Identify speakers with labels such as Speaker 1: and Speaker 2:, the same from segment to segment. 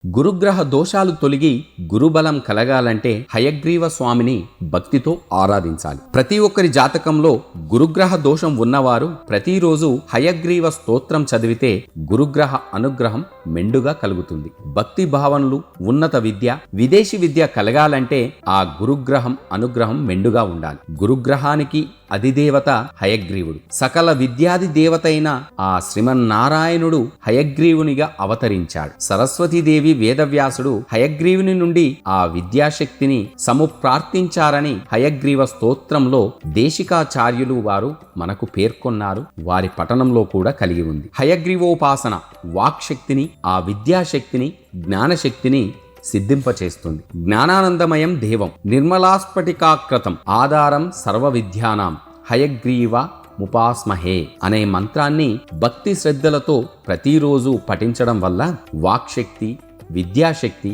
Speaker 1: గురుగ్రహ దోషాలు తొలగి గురుబలం కలగాలంటే హయగ్రీవ స్వామిని భక్తితో ఆరాధించాలి. ప్రతి ఒక్కరి జాతకంలో గురుగ్రహ దోషం ఉన్నవారు ప్రతిరోజు హయగ్రీవ స్తోత్రం చదివితే గురుగ్రహ అనుగ్రహం మెండుగా కలుగుతుంది. భక్తి భావనలు, ఉన్నత విద్య, విదేశీ విద్య కలగాలంటే ఆ గురుగ్రహం అనుగ్రహం మెండుగా ఉండాలి. గురుగ్రహానికి అధిదేవత హయగ్రీవుడు. సకల విద్యాది దేవతైన ఆ శ్రీమన్నారాయణుడు హయగ్రీవునిగా అవతరించాడు. సరస్వతీదేవి వేదవ్యాసుడు హయగ్రీవుని నుండి ఆ విద్యాశక్తిని సముప్రార్థించారని హయగ్రీవ స్తోత్రంలో దేశికాచార్యులు వారు మనకు పేర్కొన్నారు. వారి పఠనంలో కూడా కలిగి ఉంది. హయగ్రీవోపాసన వాక్శక్తిని, ఆ విద్యాశక్తిని, జ్ఞానశక్తిని సిద్ధింపచేస్తుంది. జ్ఞానానందమయం దేవం నిర్మలాస్ఫటికాకృతం ఆధారం సర్వ విద్యానాం హయగ్రీవ ముపాస్మహే అనే మంత్రాన్ని భక్తి శ్రద్ధలతో ప్రతిరోజు పఠించడం వల్ల వాక్శక్తి, విద్యాశక్తి,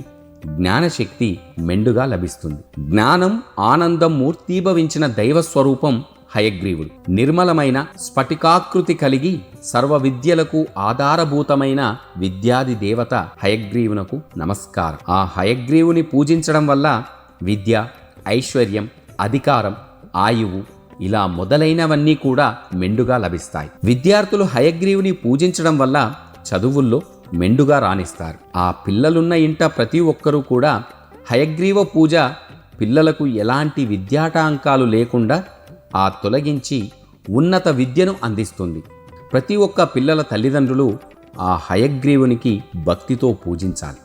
Speaker 1: జ్ఞానశక్తి మెండుగా లభిస్తుంది. జ్ఞానం, ఆనందం మూర్తీభవించిన దైవస్వరూపం హయగ్రీవుడు. నిర్మలమైన స్ఫటికాకృతి కలిగి సర్వ విద్యలకు ఆధారభూతమైన విద్యాది దేవత హయగ్రీవునకు నమస్కారం. ఆ హయగ్రీవుని పూజించడం వల్ల విద్య, ఐశ్వర్యం, అధికారం, ఆయువు ఇలా మొదలైనవన్నీ కూడా మెండుగా లభిస్తాయి. విద్యార్థులు హయగ్రీవుని పూజించడం వల్ల చదువుల్లో మెండుగా రాణిస్తారు. ఆ పిల్లలున్న ఇంట ప్రతి ఒక్కరూ కూడా హయగ్రీవ పూజ పిల్లలకు ఎలాంటి విద్యాటాంకాలు లేకుండా తొలగించి ఉన్నత విద్యను అందిస్తుంది. ప్రతి ఒక్క పిల్లల తల్లిదండ్రులు ఆ హయగ్రీవునికి భక్తితో పూజించాలి.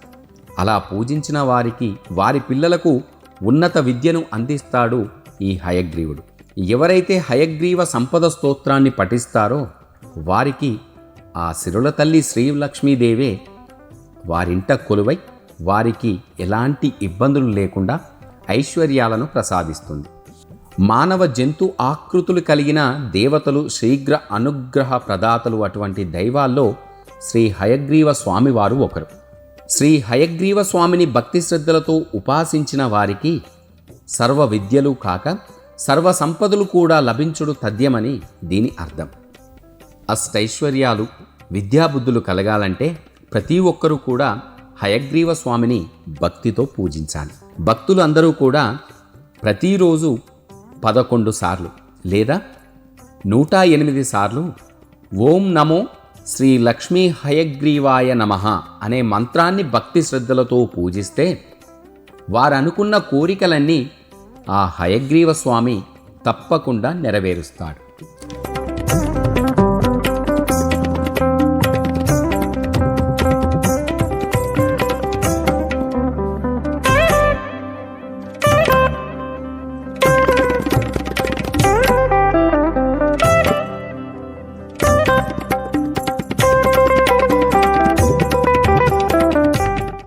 Speaker 1: అలా పూజించిన వారికి, వారి పిల్లలకు ఉన్నత విద్యను అందిస్తాడు ఈ హయగ్రీవుడు. ఎవరైతే హయగ్రీవ సంపద స్తోత్రాన్ని పఠిస్తారో వారికి ఆ సిరుల తల్లి శ్రీలక్ష్మీదేవే వారింట కొలువై వారికి ఎలాంటి ఇబ్బందులు లేకుండా ఐశ్వర్యాలను ప్రసాదిస్తుంది. మానవ జంతు ఆకృతులు కలిగిన దేవతలు, శీఘ్ర అనుగ్రహ ప్రదాతలు అటువంటి దైవాల్లో శ్రీ హయగ్రీవ స్వామి వారు ఒకరు. శ్రీ హయగ్రీవ స్వామిని భక్తి శ్రద్ధలతో ఉపాసించిన వారికి సర్వ విద్యలు కాక సర్వ సంపదలు కూడా లభించుడు తథ్యమని దీని అర్థం. అష్టైశ్వర్యాలు, విద్యాబుద్ధులు కలగాలంటే ప్రతి ఒక్కరూ కూడా హయగ్రీవ స్వామిని భక్తితో పూజించాలి. భక్తులు అందరూ కూడా ప్రతిరోజు 11 సార్లు లేదా 108 సార్లు ఓం నమో శ్రీ లక్ష్మీ హయగ్రీవాయ నమః అనే మంత్రాన్ని భక్తి శ్రద్ధలతో పూజిస్తే వారనుకున్న కోరికలన్నీ ఆ హయగ్రీవ స్వామి తప్పకుండా నెరవేరుస్తాడు.